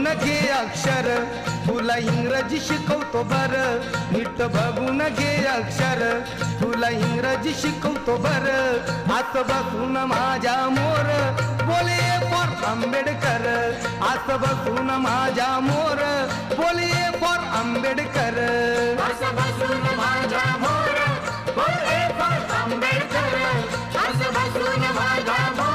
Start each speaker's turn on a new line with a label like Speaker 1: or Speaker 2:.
Speaker 1: घे अक्षर, तुला इंग्रजी शिकवतो बर. नीट बघून घे अक्षर, तुला इंग्रजी शिकवतो बर. आत बसून माझ्या मोर बोले फॉर आंबेडकर. आत बसून माझ्या मोर बोले फॉर आंबेडकर.
Speaker 2: असं बसून माझ्या मोर बोले फॉर आंबेडकर. असं बसून माझ्या मोर